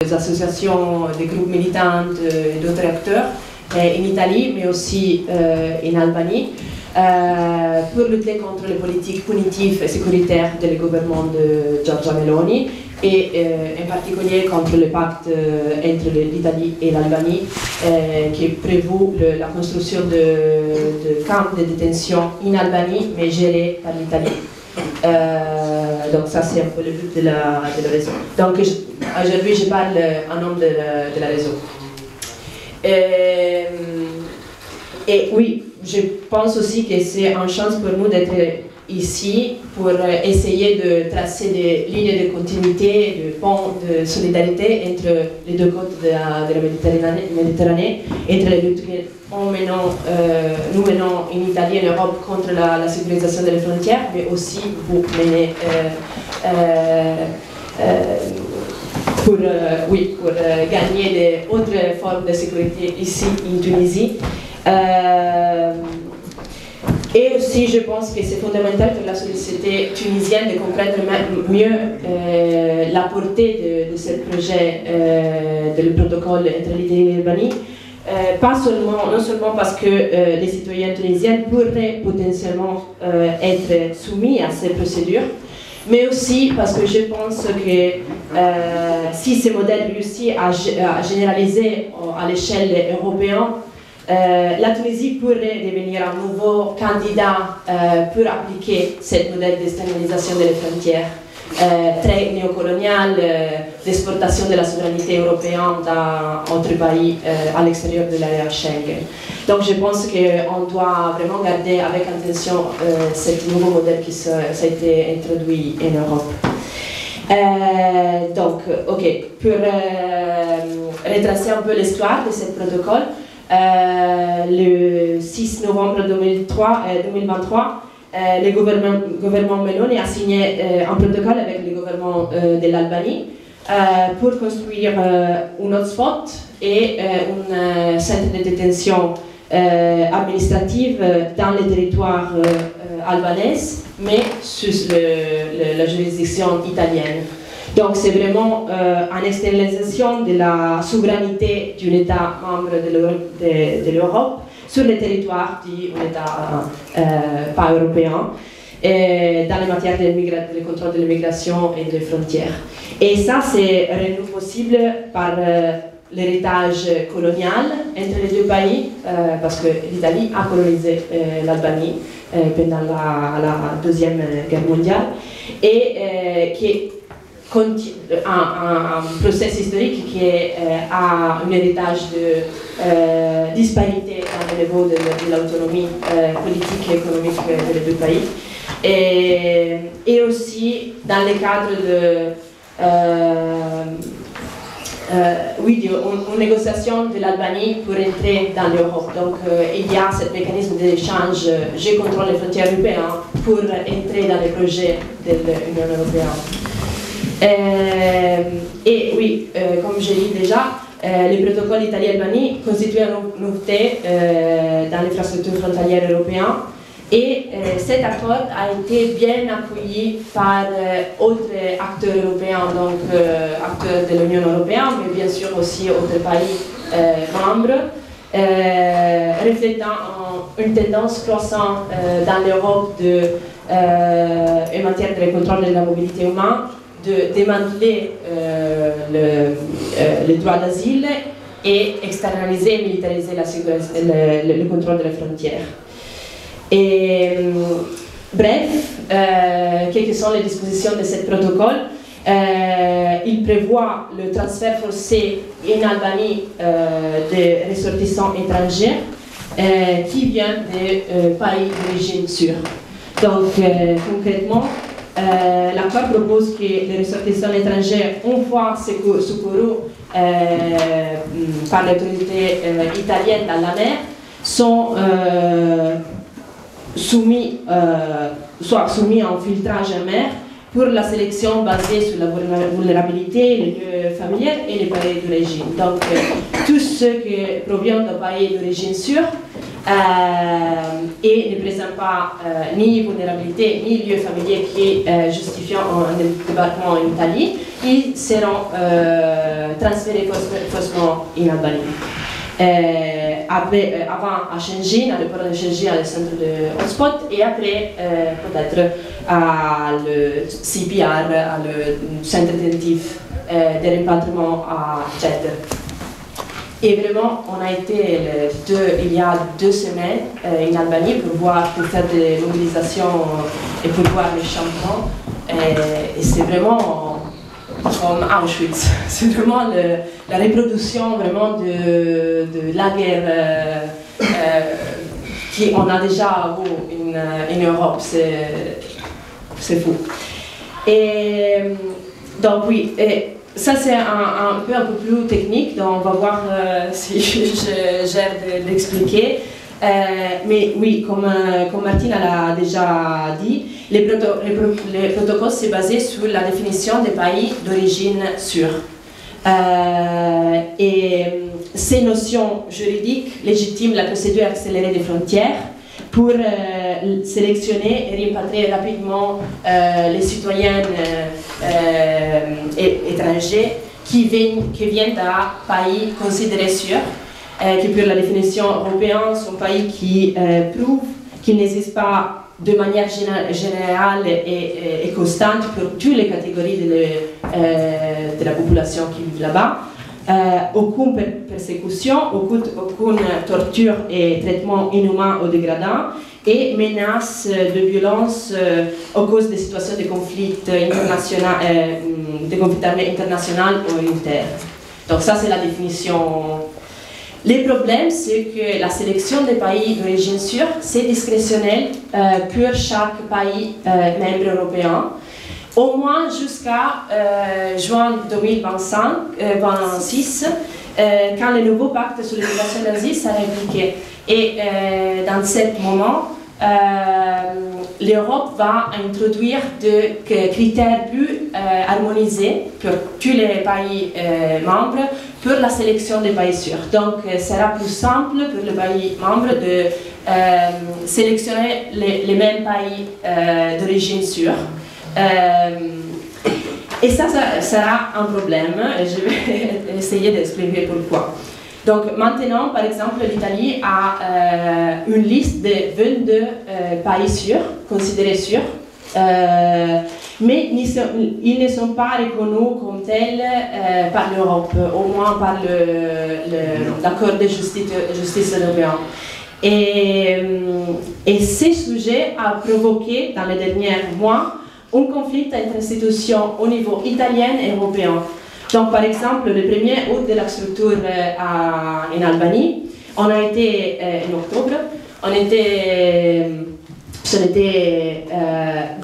des associations, des groupes militants et d'autres acteurs en Italie, mais aussi en Albanie, pour lutter contre les politiques punitives et sécuritaires du gouvernement de Giorgia Meloni et en particulier contre le pacte entre l'Italie et l'Albanie qui prévoit la construction de camps de détention en Albanie mais gérés par l'Italie. Donc ça c'est un peu le but de la raison. Donc aujourd'hui je parle en nom de la raison. Et oui, je pense aussi que c'est une chance pour nous d'être ici pour essayer de tracer des lignes de continuité, de ponts de solidarité entre les deux côtes de la Méditerranée, entre les luttes que nous menons en Italie et en Europe contre la sécurisation des frontières, mais aussi vous menez pour gagner d'autres formes de sécurité ici en Tunisie. Et aussi, je pense que c'est fondamental pour la société tunisienne de comprendre mieux la portée de ce projet de protocole entre l'Italie et l'Albanie. Non seulement parce que les citoyens tunisiens pourraient potentiellement être soumis à ces procédures, mais aussi parce que je pense que si ce modèle réussit à généraliser à l'échelle européenne, la Tunisie pourrait devenir un nouveau candidat pour appliquer ce modèle de stabilisation des frontières très néocolonial, d'exportation de la souveraineté européenne dans autres pays à l'extérieur de l'area Schengen. Donc je pense qu'on doit vraiment garder avec attention ce nouveau modèle qui a été introduit en Europe. Donc, ok, pour retracer un peu l'histoire de ce protocole, le 6 novembre 2023, le gouvernement Meloni a signé un protocole avec le gouvernement de l'Albanie pour construire un hotspot et un centre de détention administrative dans le territoire albanais, mais sous la juridiction italienne. Donc c'est vraiment une externalisation de la souveraineté d'un État membre de l'Europe sur le territoire d'un État pas européen dans les matières de contrôle de l'immigration et des frontières. Et ça c'est rendu possible par l'héritage colonial entre les deux pays parce que l'Italie a colonisé l'Albanie pendant la Deuxième Guerre mondiale et qui un processus historique qui a un héritage de disparité au niveau de l'autonomie politique et économique des deux pays. Et aussi dans le cadre d'une négociation de l'Albanie pour entrer dans l'Europe. Donc il y a ce mécanisme d'échange, je contrôle les frontières européennes pour entrer dans les projets de l'Union européenne. Et oui, comme j'ai dit déjà, le protocole Italie-Albanie constitue une nouveauté dans l'infrastructure frontalière européenne et cet accord a été bien accueilli par autres acteurs européens, donc acteurs de l'Union européenne, mais bien sûr aussi autres pays membres, reflétant une tendance croissante dans l'Europe en matière de contrôle de la mobilité humaine, de démanteler le droit d'asile et externaliser et militariser le contrôle de la frontière. Et bref, quelles sont les dispositions de ce protocole? Il prévoit le transfert forcé en Albanie de ressortissants étrangers qui viennent des pays d'origine sûre. Donc concrètement, l'accord propose que les ressortissants étrangers, une fois secourus par l'autorité italienne dans la mer, sont soit soumis à un filtrage en mer pour la sélection basée sur la vulnérabilité, les lieux familiers et les pays d'origine. Donc, tous ceux qui proviennent d'un pays d'origine sûre et ne présentent pas ni vulnérabilité ni lieu familier qui justifient un débarquement en Italie ils seront transférés faussement en Albanie. Avant à Shengjin, à l'aéroport de Shengjin, à le centre de hotspot, et après peut-être à le CPR, à le centre attentif de repatriement à Jeddah. Et vraiment, on a été il y a 2 semaines en Albanie pour faire des mobilisations et pour voir les changements. Et c'est vraiment comme Auschwitz. C'est vraiment la reproduction vraiment de la guerre qu'on a déjà en Europe. C'est fou. Et donc oui. Ça, c'est un peu plus technique, donc on va voir si je gère de l'expliquer. Mais oui, comme Martine l'a déjà dit, le protocole s'est basé sur la définition des pays d'origine sûre. Et ces notions juridiques légitiment la procédure accélérée des frontières pour sélectionner et repatrier rapidement les citoyens étrangers qui viennent d'un pays considéré sûr, qui pour la définition européenne sont pays qui prouvent qu'il n'existe pas de manière générale et constante pour toutes les catégories de la population qui vit là-bas. Aucune persécution, aucune torture et traitement inhumain ou dégradant, et menaces de violence à cause des situations de conflit armé international ou interne. Donc ça, c'est la définition. Le problème, c'est que la sélection des pays d'origine sûre, c'est discrétionnel pour chaque pays membre européen, au moins jusqu'à juin 2026, quand le nouveau pacte sur l'immigration d'asile sera appliqué. Et dans ce moment, l'Europe va introduire des critères plus harmonisés pour tous les pays membres pour la sélection des pays sûrs. Donc, il sera plus simple pour les pays membres de sélectionner les mêmes pays d'origine sûre. Et ça sera un problème, et je vais essayer d'expliquer pourquoi. Donc maintenant, par exemple, l'Italie a une liste de 22 pays sûrs, considérés sûrs, mais ils ne sont pas reconnus comme tels par l'Europe, au moins par l'accord de justice européen. Et ce sujet a provoqué, dans les derniers mois, un conflit entre institutions au niveau italien et européen. Donc, par exemple, le 1er août de la structure en Albanie, on a été en octobre, on était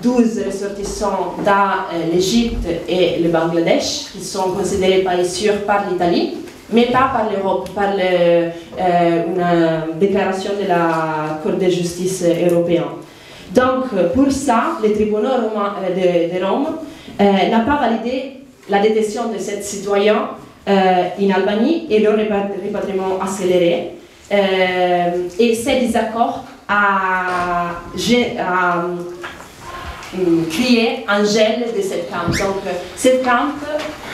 12 ressortissants de l'Égypte et le Bangladesh qui sont considérés pays sûrs par l'Italie, mais pas par l'Europe, par une déclaration de la Cour de justice européenne. Donc, pour ça, le tribunal de Rome n'a pas validé la détention de ces citoyens en Albanie et leur répatriement accéléré. Et ce désaccord a créé un gel de cette camp. Donc, cette camp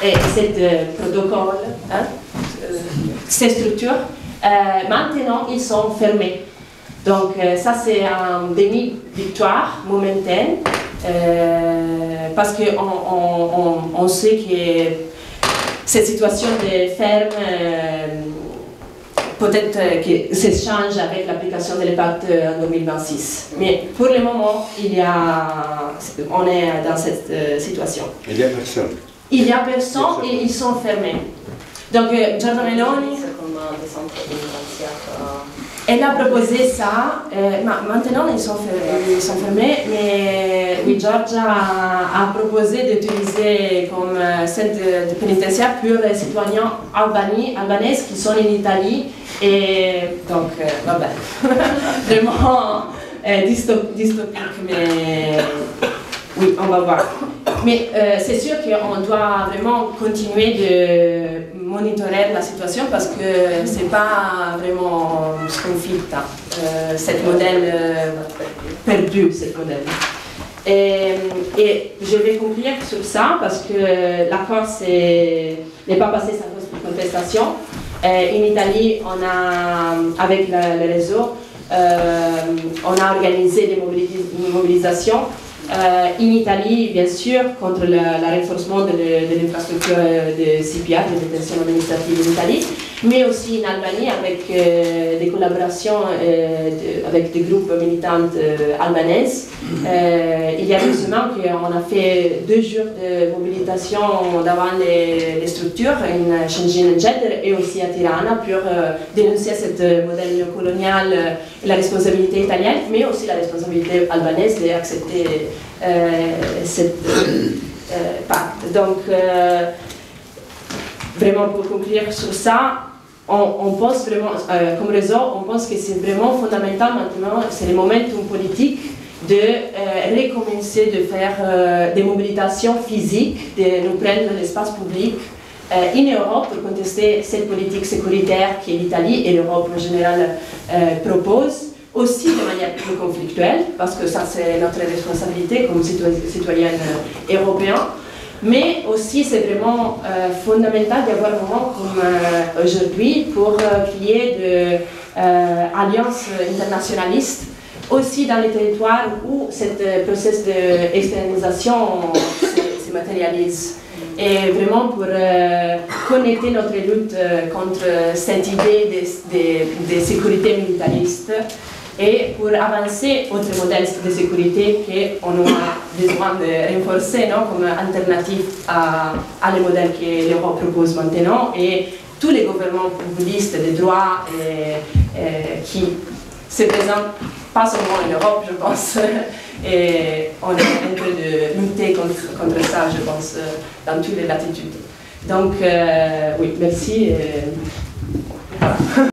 et ce protocole, ces structures, maintenant, ils sont fermés. Donc ça c'est une demi-victoire momentanée parce qu'on sait que cette situation de ferme peut-être que ça change avec l'application de l'impact en 2026. Mais pour le moment, on est dans cette situation. Il n'y a personne. Il n'y a personne et ils sont fermés. Donc Giorgia Meloni... Elle a proposé ça, maintenant ils sont fermés, mais oui, Giorgia a proposé d'utiliser comme centre de pénitentiaire pour les citoyens albanais qui sont en Italie, et donc, vraiment dystopique, mais oui, on va voir. Mais c'est sûr qu'on doit vraiment continuer de monitorer la situation parce que c'est pas vraiment sconfitta, cette modèle perdu, cette modèle. Et je vais conclure sur ça parce que l'accord n'est pas passé sans contestation. En Italie, on a, avec le réseau, on a organisé des mobilisations. En Italie, bien sûr, contre le renforcement de l'infrastructure de CPA, de détention administrative en Italie, mais aussi en Albanie avec des collaborations avec des groupes militants albanaises. Il y a récemment qu'on a fait 2 jours de mobilisation devant les structures en Shenzhen et Jeddah et aussi à Tirana pour dénoncer ce modèle néocolonial et la responsabilité italienne, mais aussi la responsabilité albanaise d'accepter cette pacte. Donc, vraiment pour conclure sur ça, on pense vraiment, comme réseau, on pense que c'est vraiment fondamental maintenant, c'est le momentum politique de recommencer de faire des mobilisations physiques, de nous prendre l'espace public en Europe pour contester cette politique sécuritaire que l'Italie et l'Europe en général proposent, aussi de manière plus conflictuelle, parce que ça c'est notre responsabilité comme citoyens européens. Mais aussi, c'est vraiment fondamental d'avoir un moment comme aujourd'hui pour créer des alliances internationalistes, aussi dans les territoires où ce processus d'externalisation se matérialise. Et vraiment pour connecter notre lutte contre cette idée de sécurité militariste et pour avancer autre modèle de sécurité qu'on a besoin de renforcer, non, comme alternative à les modèles que l'Europe propose maintenant et tous les gouvernements populistes de droit qui se présentent pas seulement en Europe, je pense, et on est en train de lutter contre ça, je pense, dans toutes les latitudes. Donc, oui, merci.